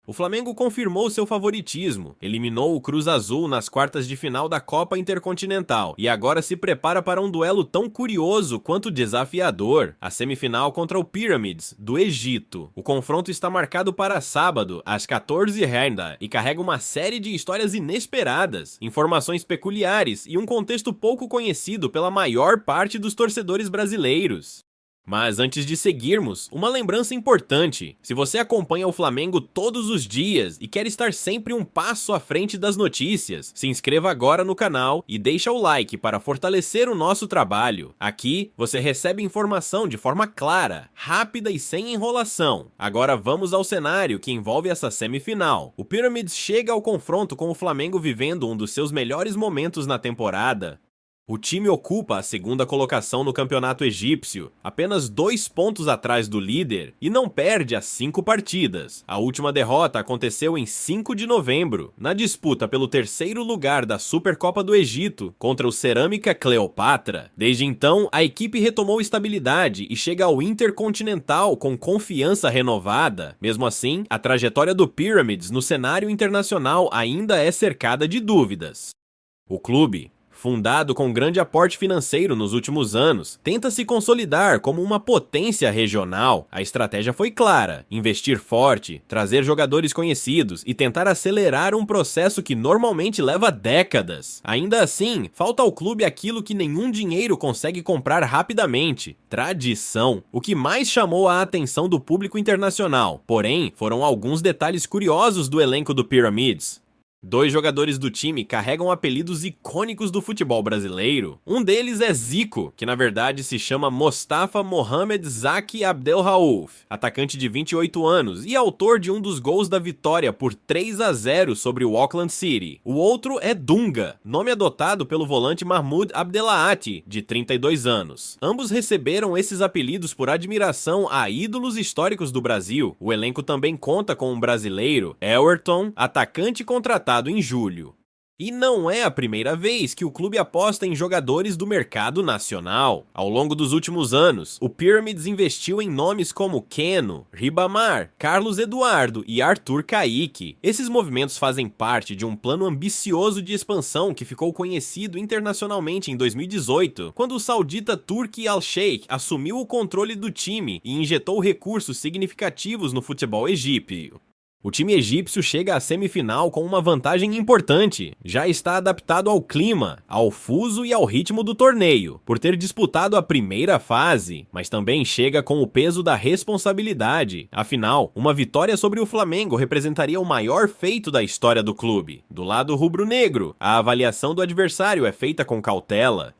O Flamengo confirmou seu favoritismo, eliminou o Cruz Azul nas quartas de final da Copa Intercontinental e agora se prepara para um duelo tão curioso quanto desafiador, a semifinal contra o Pyramids, do Egito. O confronto está marcado para sábado, às 14h, e carrega uma série de histórias inesperadas, informações peculiares e um contexto pouco conhecido pela maior parte dos torcedores brasileiros. Mas antes de seguirmos, uma lembrança importante. Se você acompanha o Flamengo todos os dias e quer estar sempre um passo à frente das notícias, se inscreva agora no canal e deixa o like para fortalecer o nosso trabalho. Aqui, você recebe informação de forma clara, rápida e sem enrolação. Agora vamos ao cenário que envolve essa semifinal. O Pyramids chega ao confronto com o Flamengo vivendo um dos seus melhores momentos na temporada. O time ocupa a segunda colocação no campeonato egípcio, apenas 2 pontos atrás do líder, e não perde as 5 partidas. A última derrota aconteceu em 5 de novembro, na disputa pelo terceiro lugar da Supercopa do Egito contra o Cerâmica Cleopatra. Desde então, a equipe retomou estabilidade e chega ao Intercontinental com confiança renovada. Mesmo assim, a trajetória do Pyramids no cenário internacional ainda é cercada de dúvidas. O clube, fundado com grande aporte financeiro nos últimos anos, tenta se consolidar como uma potência regional. A estratégia foi clara: investir forte, trazer jogadores conhecidos e tentar acelerar um processo que normalmente leva décadas. Ainda assim, falta ao clube aquilo que nenhum dinheiro consegue comprar rapidamente: tradição. O que mais chamou a atenção do público internacional, porém, foram alguns detalhes curiosos do elenco do Pyramids. 2 jogadores do time carregam apelidos icônicos do futebol brasileiro. Um deles é Zico, que na verdade se chama Mostafa Mohamed Zaki Abdelraouf, atacante de 28 anos e autor de um dos gols da vitória por 3-0 sobre o Auckland City. O outro é Dunga, nome adotado pelo volante Mahmoud Abdelahati, de 32 anos. Ambos receberam esses apelidos por admiração a ídolos históricos do Brasil. O elenco também conta com um brasileiro, Everton, atacante contratado em julho. E não é a primeira vez que o clube aposta em jogadores do mercado nacional. Ao longo dos últimos anos, o Pyramids investiu em nomes como Keno, Ribamar, Carlos Eduardo e Arthur Caíque. Esses movimentos fazem parte de um plano ambicioso de expansão que ficou conhecido internacionalmente em 2018, quando o saudita Turki Al-Sheikh assumiu o controle do time e injetou recursos significativos no futebol egípcio. O time egípcio chega à semifinal com uma vantagem importante: já está adaptado ao clima, ao fuso e ao ritmo do torneio, por ter disputado a primeira fase, mas também chega com o peso da responsabilidade. Afinal, uma vitória sobre o Flamengo representaria o maior feito da história do clube. Do lado rubro-negro, a avaliação do adversário é feita com cautela.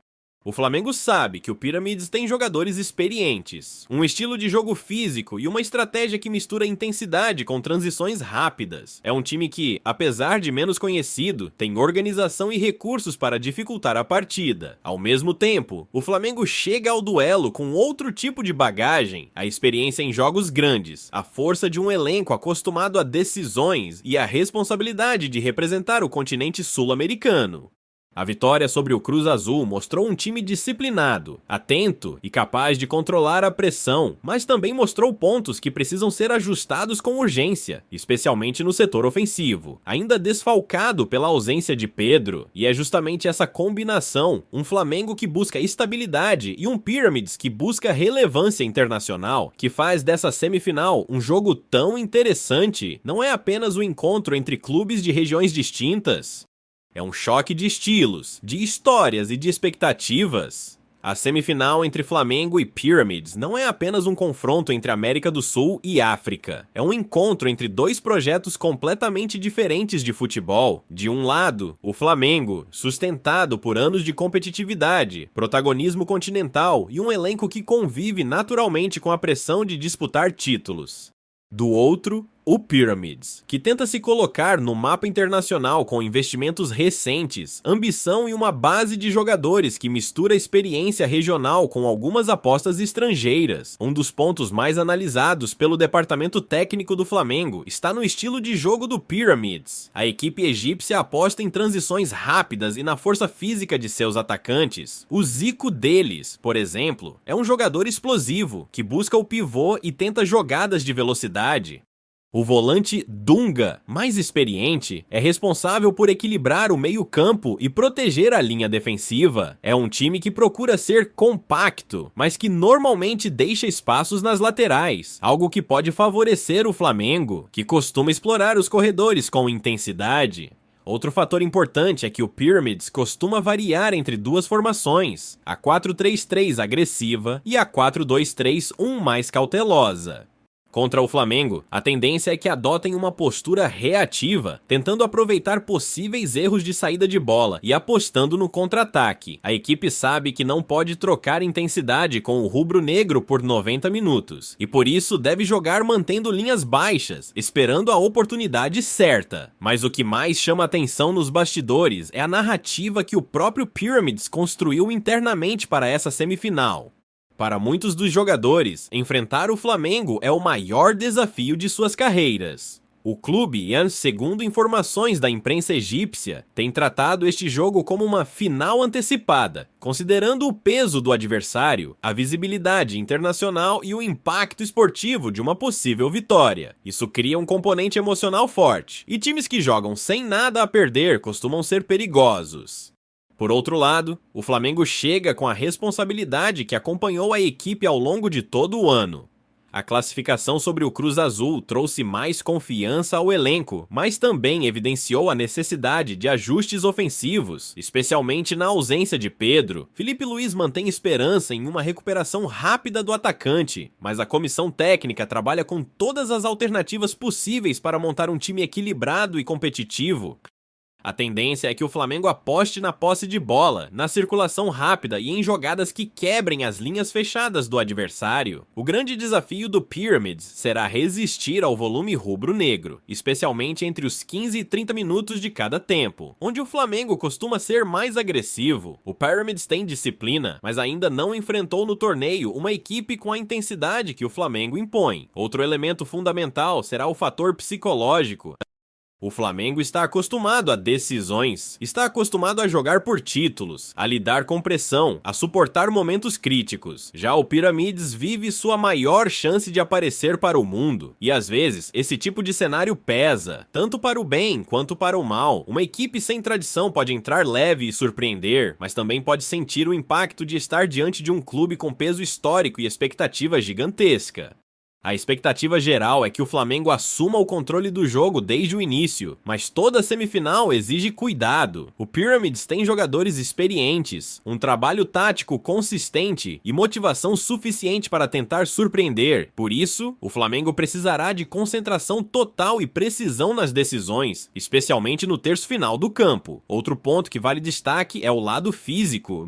O Flamengo sabe que o Pyramids tem jogadores experientes, um estilo de jogo físico e uma estratégia que mistura intensidade com transições rápidas. É um time que, apesar de menos conhecido, tem organização e recursos para dificultar a partida. Ao mesmo tempo, o Flamengo chega ao duelo com outro tipo de bagagem: a experiência em jogos grandes, a força de um elenco acostumado a decisões e a responsabilidade de representar o continente sul-americano. A vitória sobre o Cruz Azul mostrou um time disciplinado, atento e capaz de controlar a pressão, mas também mostrou pontos que precisam ser ajustados com urgência, especialmente no setor ofensivo, ainda desfalcado pela ausência de Pedro. E é justamente essa combinação, um Flamengo que busca estabilidade e um Pyramids que busca relevância internacional, que faz dessa semifinal um jogo tão interessante. Não é apenas um encontro entre clubes de regiões distintas. É um choque de estilos, de histórias e de expectativas. A semifinal entre Flamengo e Pyramids não é apenas um confronto entre América do Sul e África. É um encontro entre 2 projetos completamente diferentes de futebol. De um lado, o Flamengo, sustentado por anos de competitividade, protagonismo continental e um elenco que convive naturalmente com a pressão de disputar títulos. Do outro, o Pyramids, que tenta se colocar no mapa internacional com investimentos recentes, ambição e uma base de jogadores que mistura experiência regional com algumas apostas estrangeiras. Um dos pontos mais analisados pelo departamento técnico do Flamengo está no estilo de jogo do Pyramids. A equipe egípcia aposta em transições rápidas e na força física de seus atacantes. O Zico deles, por exemplo, é um jogador explosivo, que busca o pivô e tenta jogadas de velocidade. O volante Dunga, mais experiente, é responsável por equilibrar o meio-campo e proteger a linha defensiva. É um time que procura ser compacto, mas que normalmente deixa espaços nas laterais, algo que pode favorecer o Flamengo, que costuma explorar os corredores com intensidade. Outro fator importante é que o Pyramids costuma variar entre duas formações, a 4-3-3 agressiva e a 4-2-3-1 mais cautelosa. Contra o Flamengo, a tendência é que adotem uma postura reativa, tentando aproveitar possíveis erros de saída de bola e apostando no contra-ataque. A equipe sabe que não pode trocar intensidade com o rubro-negro por 90 minutos, e por isso deve jogar mantendo linhas baixas, esperando a oportunidade certa. Mas o que mais chama atenção nos bastidores é a narrativa que o próprio Pyramids construiu internamente para essa semifinal. Para muitos dos jogadores, enfrentar o Flamengo é o maior desafio de suas carreiras. O clube, segundo informações da imprensa egípcia, tem tratado este jogo como uma final antecipada, considerando o peso do adversário, a visibilidade internacional e o impacto esportivo de uma possível vitória. Isso cria um componente emocional forte, e times que jogam sem nada a perder costumam ser perigosos. Por outro lado, o Flamengo chega com a responsabilidade que acompanhou a equipe ao longo de todo o ano. A classificação sobre o Cruz Azul trouxe mais confiança ao elenco, mas também evidenciou a necessidade de ajustes ofensivos, especialmente na ausência de Pedro. Felipe Luiz mantém esperança em uma recuperação rápida do atacante, mas a comissão técnica trabalha com todas as alternativas possíveis para montar um time equilibrado e competitivo. A tendência é que o Flamengo aposte na posse de bola, na circulação rápida e em jogadas que quebrem as linhas fechadas do adversário. O grande desafio do Pyramids será resistir ao volume rubro-negro, especialmente entre os 15 e 30 minutos de cada tempo, onde o Flamengo costuma ser mais agressivo. O Pyramids tem disciplina, mas ainda não enfrentou no torneio uma equipe com a intensidade que o Flamengo impõe. Outro elemento fundamental será o fator psicológico. O Flamengo está acostumado a decisões, está acostumado a jogar por títulos, a lidar com pressão, a suportar momentos críticos. Já o Pyramids vive sua maior chance de aparecer para o mundo, e às vezes esse tipo de cenário pesa, tanto para o bem quanto para o mal. Uma equipe sem tradição pode entrar leve e surpreender, mas também pode sentir o impacto de estar diante de um clube com peso histórico e expectativa gigantesca. A expectativa geral é que o Flamengo assuma o controle do jogo desde o início, mas toda semifinal exige cuidado. O Pyramids tem jogadores experientes, um trabalho tático consistente e motivação suficiente para tentar surpreender. Por isso, o Flamengo precisará de concentração total e precisão nas decisões, especialmente no terço final do campo. Outro ponto que vale destaque é o lado físico.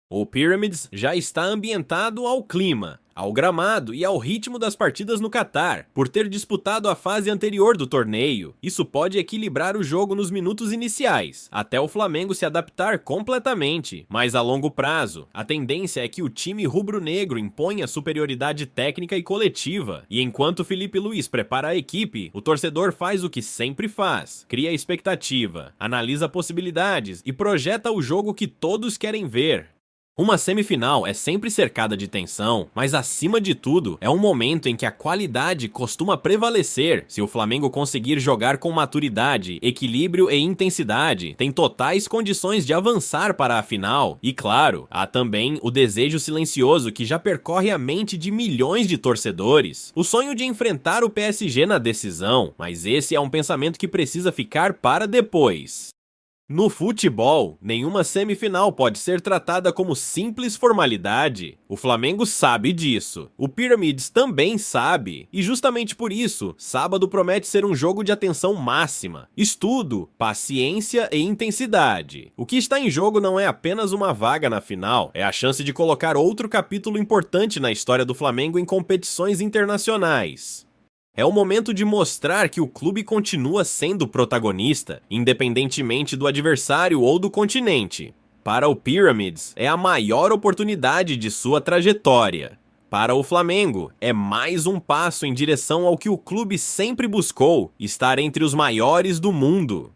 O Pyramids já está ambientado ao clima, ao gramado e ao ritmo das partidas no Catar, por ter disputado a fase anterior do torneio. Isso pode equilibrar o jogo nos minutos iniciais, até o Flamengo se adaptar completamente. Mas a longo prazo, a tendência é que o time rubro-negro imponha superioridade técnica e coletiva. E enquanto Felipe Luiz prepara a equipe, o torcedor faz o que sempre faz: cria expectativa, analisa possibilidades e projeta o jogo que todos querem ver. Uma semifinal é sempre cercada de tensão, mas acima de tudo, é um momento em que a qualidade costuma prevalecer. Se o Flamengo conseguir jogar com maturidade, equilíbrio e intensidade, tem totais condições de avançar para a final. E claro, há também o desejo silencioso que já percorre a mente de milhões de torcedores. O sonho de enfrentar o PSG na decisão, mas esse é um pensamento que precisa ficar para depois. No futebol, nenhuma semifinal pode ser tratada como simples formalidade. O Flamengo sabe disso. O Pyramids também sabe. E justamente por isso, sábado promete ser um jogo de atenção máxima, estudo, paciência e intensidade. O que está em jogo não é apenas uma vaga na final, é a chance de colocar outro capítulo importante na história do Flamengo em competições internacionais. É o momento de mostrar que o clube continua sendo protagonista, independentemente do adversário ou do continente. Para o Pyramids, é a maior oportunidade de sua trajetória. Para o Flamengo, é mais um passo em direção ao que o clube sempre buscou: estar entre os maiores do mundo.